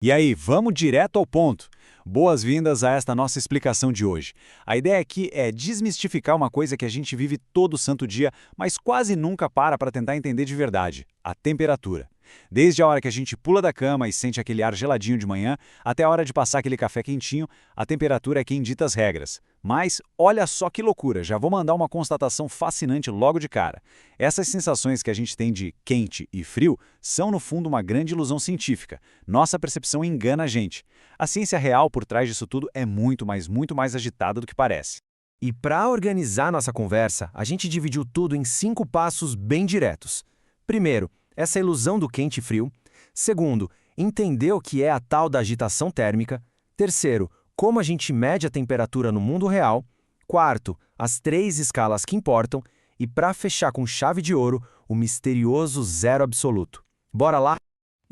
E aí, vamos direto ao ponto. Boas-vindas a esta nossa explicação de hoje. A ideia aqui é desmistificar uma coisa que a gente vive todo santo dia, mas quase nunca para tentar entender de verdade: a temperatura. Desde a hora que a gente pula da cama e sente aquele ar geladinho de manhã, até a hora de passar aquele café quentinho, a temperatura é quem dita as regras. Mas olha só que loucura, já vou mandar uma constatação fascinante logo de cara. Essas sensações que a gente tem de quente e frio são, no fundo, uma grande ilusão científica. Nossa percepção engana a gente. A ciência real por trás disso tudo é muito mais agitada do que parece. E para organizar nossa conversa, a gente dividiu tudo em 5 passos bem diretos. Primeiro, essa ilusão do quente e frio. Segundo, entender o que é a tal da agitação térmica. Terceiro, como a gente mede a temperatura no mundo real. Quarto, as 3 escalas que importam. E para fechar com chave de ouro, o misterioso zero absoluto. Bora lá?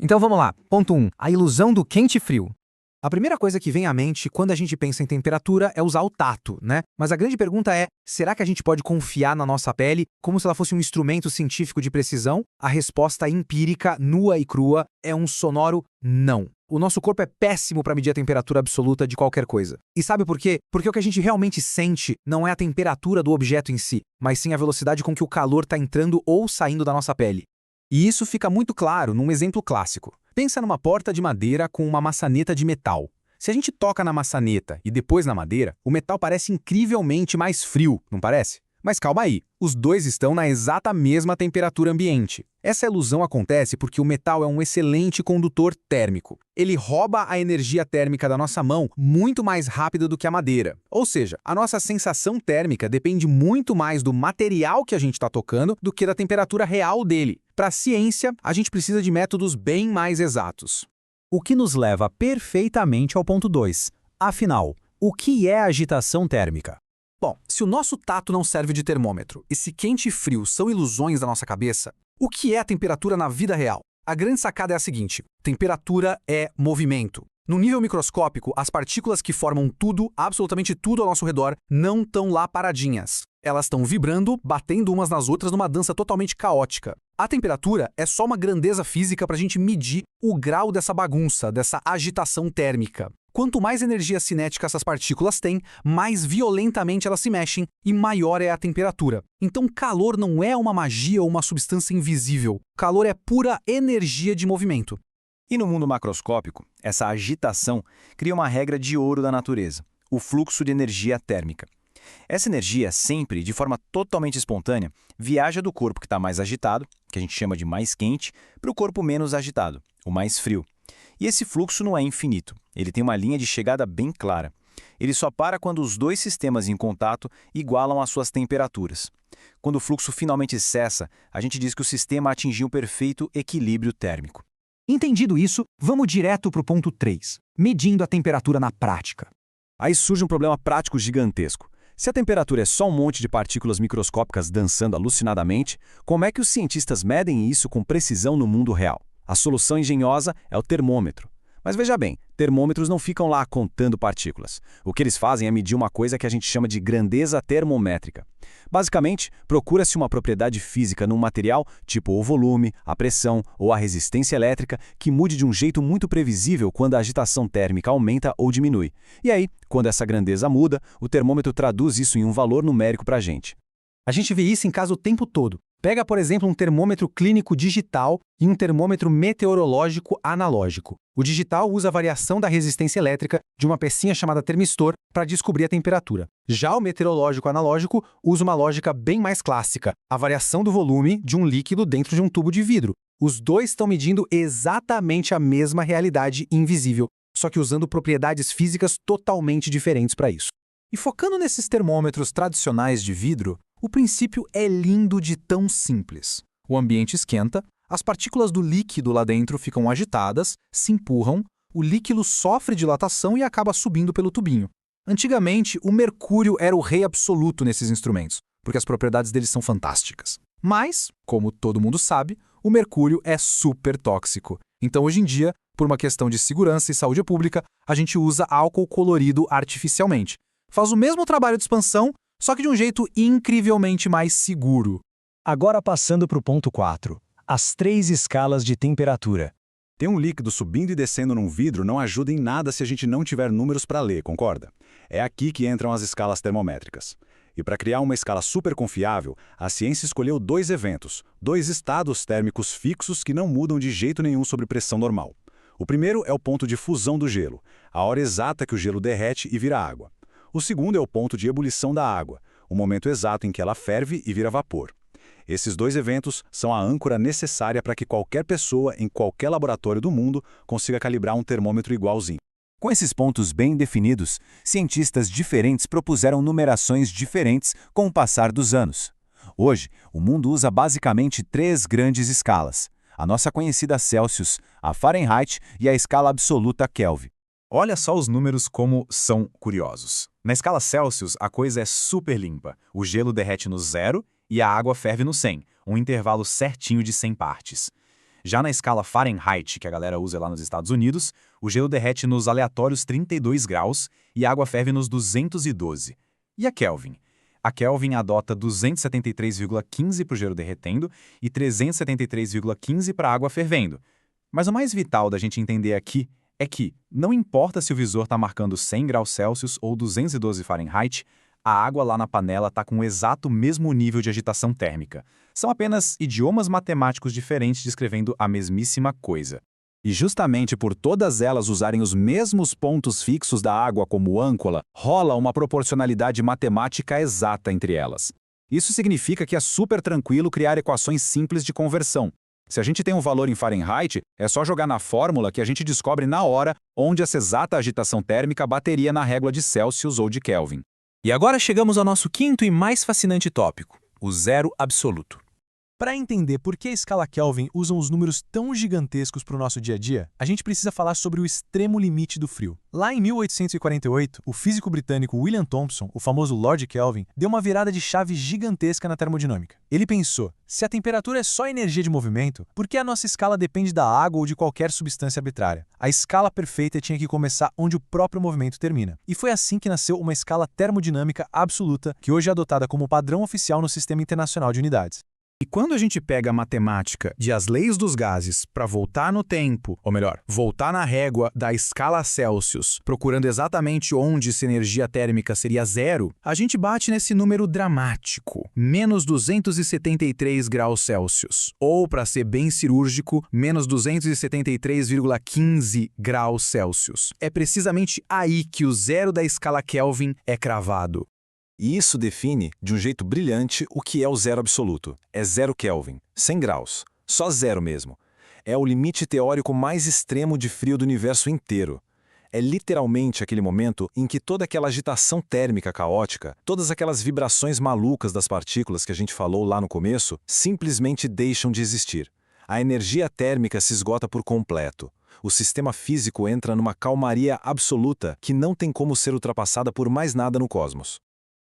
Então vamos lá. Ponto 1. A ilusão do quente e frio. A primeira coisa que vem à mente quando a gente pensa em temperatura é usar o tato, né? Mas a grande pergunta é, será que a gente pode confiar na nossa pele como se ela fosse um instrumento científico de precisão? A resposta empírica, nua e crua, é um sonoro não. O nosso corpo é péssimo para medir a temperatura absoluta de qualquer coisa. E sabe por quê? Porque o que a gente realmente sente não é a temperatura do objeto em si, mas sim a velocidade com que o calor está entrando ou saindo da nossa pele. E isso fica muito claro num exemplo clássico. Pensa numa porta de madeira com uma maçaneta de metal. Se a gente toca na maçaneta e depois na madeira, o metal parece incrivelmente mais frio, não parece? Mas calma aí, os dois estão na exata mesma temperatura ambiente. Essa ilusão acontece porque o metal é um excelente condutor térmico. Ele rouba a energia térmica da nossa mão muito mais rápido do que a madeira. Ou seja, a nossa sensação térmica depende muito mais do material que a gente está tocando do que da temperatura real dele. Para a ciência, a gente precisa de métodos bem mais exatos. O que nos leva perfeitamente ao ponto 2. Afinal, o que é agitação térmica? Bom, se o nosso tato não serve de termômetro e se quente e frio são ilusões da nossa cabeça, o que é a temperatura na vida real? A grande sacada é a seguinte: temperatura é movimento. No nível microscópico, as partículas que formam tudo, absolutamente tudo ao nosso redor, não estão lá paradinhas. Elas estão vibrando, batendo umas nas outras numa dança totalmente caótica. A temperatura é só uma grandeza física para a gente medir o grau dessa bagunça, dessa agitação térmica. Quanto mais energia cinética essas partículas têm, mais violentamente elas se mexem e maior é a temperatura. Então, calor não é uma magia ou uma substância invisível. Calor é pura energia de movimento. E no mundo macroscópico, essa agitação cria uma regra de ouro da natureza: o fluxo de energia térmica. Essa energia sempre, de forma totalmente espontânea, viaja do corpo que está mais agitado, que a gente chama de mais quente, para o corpo menos agitado, o mais frio. E esse fluxo não é infinito, ele tem uma linha de chegada bem clara. Ele só para quando os dois sistemas em contato igualam as suas temperaturas. Quando o fluxo finalmente cessa, a gente diz que o sistema atingiu o perfeito equilíbrio térmico. Entendido isso, vamos direto para o ponto 3, medindo a temperatura na prática. Aí surge um problema prático gigantesco. Se a temperatura é só um monte de partículas microscópicas dançando alucinadamente, como é que os cientistas medem isso com precisão no mundo real? A solução engenhosa é o termômetro. Mas veja bem, termômetros não ficam lá contando partículas. O que eles fazem é medir uma coisa que a gente chama de grandeza termométrica. Basicamente, procura-se uma propriedade física num material, tipo o volume, a pressão ou a resistência elétrica, que mude de um jeito muito previsível quando a agitação térmica aumenta ou diminui. E aí, quando essa grandeza muda, o termômetro traduz isso em um valor numérico para a gente. A gente vê isso em casa o tempo todo. Pega, por exemplo, um termômetro clínico digital e um termômetro meteorológico analógico. O digital usa a variação da resistência elétrica de uma pecinha chamada termistor para descobrir a temperatura. Já o meteorológico analógico usa uma lógica bem mais clássica, a variação do volume de um líquido dentro de um tubo de vidro. Os dois estão medindo exatamente a mesma realidade invisível, só que usando propriedades físicas totalmente diferentes para isso. E focando nesses termômetros tradicionais de vidro, o princípio é lindo de tão simples. O ambiente esquenta, as partículas do líquido lá dentro ficam agitadas, se empurram, o líquido sofre dilatação e acaba subindo pelo tubinho. Antigamente, o mercúrio era o rei absoluto nesses instrumentos, porque as propriedades deles são fantásticas. Mas, como todo mundo sabe, o mercúrio é super tóxico. Então, hoje em dia, por uma questão de segurança e saúde pública, a gente usa álcool colorido artificialmente. Faz o mesmo trabalho de expansão, só que de um jeito incrivelmente mais seguro. Agora passando para o ponto 4, as 3 escalas de temperatura. Ter um líquido subindo e descendo num vidro não ajuda em nada se a gente não tiver números para ler, concorda? É aqui que entram as escalas termométricas. E para criar uma escala super confiável, a ciência escolheu 2 eventos, 2 estados térmicos fixos que não mudam de jeito nenhum sob pressão normal. O primeiro é o ponto de fusão do gelo, a hora exata que o gelo derrete e vira água. O segundo é o ponto de ebulição da água, o momento exato em que ela ferve e vira vapor. Esses 2 eventos são a âncora necessária para que qualquer pessoa, em qualquer laboratório do mundo, consiga calibrar um termômetro igualzinho. Com esses pontos bem definidos, cientistas diferentes propuseram numerações diferentes com o passar dos anos. Hoje, o mundo usa basicamente 3 grandes escalas: a nossa conhecida Celsius, a Fahrenheit e a escala absoluta Kelvin. Olha só os números como são curiosos. Na escala Celsius, a coisa é super limpa. O gelo derrete no 0 e a água ferve no 100, um intervalo certinho de 100 partes. Já na escala Fahrenheit, que a galera usa lá nos Estados Unidos, o gelo derrete nos aleatórios 32 graus e a água ferve nos 212. E a Kelvin? A Kelvin adota 273,15 para o gelo derretendo e 373,15 para a água fervendo. Mas o mais vital da gente entender aqui é que, não importa se o visor está marcando 100 graus Celsius ou 212 Fahrenheit, a água lá na panela está com o exato mesmo nível de agitação térmica. São apenas idiomas matemáticos diferentes descrevendo a mesmíssima coisa. E justamente por todas elas usarem os mesmos pontos fixos da água como âncora, rola uma proporcionalidade matemática exata entre elas. Isso significa que é super tranquilo criar equações simples de conversão. Se a gente tem um valor em Fahrenheit, é só jogar na fórmula que a gente descobre na hora onde essa exata agitação térmica bateria na régua de Celsius ou de Kelvin. E agora chegamos ao nosso quinto e mais fascinante tópico, o zero absoluto. Para entender por que a escala Kelvin usa os números tão gigantescos para o nosso dia a dia, a gente precisa falar sobre o extremo limite do frio. Lá em 1848, o físico britânico William Thomson, o famoso Lord Kelvin, deu uma virada de chave gigantesca na termodinâmica. Ele pensou, se a temperatura é só energia de movimento, por que a nossa escala depende da água ou de qualquer substância arbitrária? A escala perfeita tinha que começar onde o próprio movimento termina. E foi assim que nasceu uma escala termodinâmica absoluta, que hoje é adotada como padrão oficial no Sistema Internacional de Unidades. E quando a gente pega a matemática de as leis dos gases para voltar no tempo, ou melhor, voltar na régua da escala Celsius, procurando exatamente onde essa energia térmica seria 0, a gente bate nesse número dramático, menos 273 graus Celsius. Ou, para ser bem cirúrgico, menos 273,15 graus Celsius. É precisamente aí que o 0 da escala Kelvin é cravado. E isso define, de um jeito brilhante, o que é o zero absoluto. É 0 Kelvin, 100 graus. Só 0 mesmo. É o limite teórico mais extremo de frio do universo inteiro. É literalmente aquele momento em que toda aquela agitação térmica caótica, todas aquelas vibrações malucas das partículas que a gente falou lá no começo, simplesmente deixam de existir. A energia térmica se esgota por completo. O sistema físico entra numa calmaria absoluta que não tem como ser ultrapassada por mais nada no cosmos.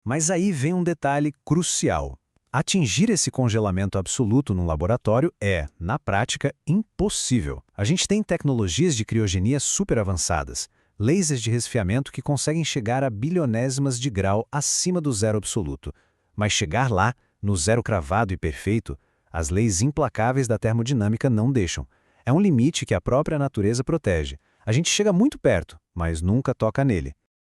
Mas aí vem um detalhe crucial. Atingir esse congelamento absoluto num laboratório é, na prática, impossível. A gente tem tecnologias de criogenia super avançadas, lasers de resfriamento que conseguem chegar a bilionésimas de grau acima do zero absoluto. Mas chegar lá, no zero cravado e perfeito, as leis implacáveis da termodinâmica não deixam. É um limite que a própria natureza protege. A gente chega muito perto, mas nunca toca nele.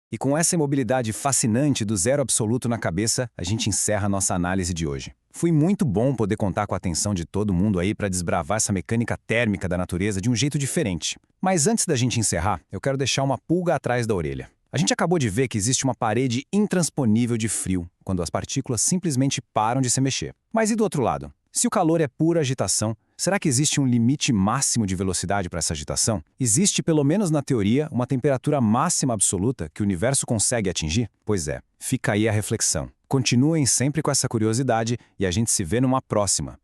E com essa imobilidade fascinante do zero absoluto na cabeça, a gente encerra nossa análise de hoje. Foi muito bom poder contar com a atenção de todo mundo aí para desbravar essa mecânica térmica da natureza de um jeito diferente. Mas antes da gente encerrar, eu quero deixar uma pulga atrás da orelha. A gente acabou de ver que existe uma parede intransponível de frio, quando as partículas simplesmente param de se mexer. Mas e do outro lado? Se o calor é pura agitação, será que existe um limite máximo de velocidade para essa agitação? Existe, pelo menos na teoria, uma temperatura máxima absoluta que o universo consegue atingir? Pois é, fica aí a reflexão. Continuem sempre com essa curiosidade e a gente se vê numa próxima.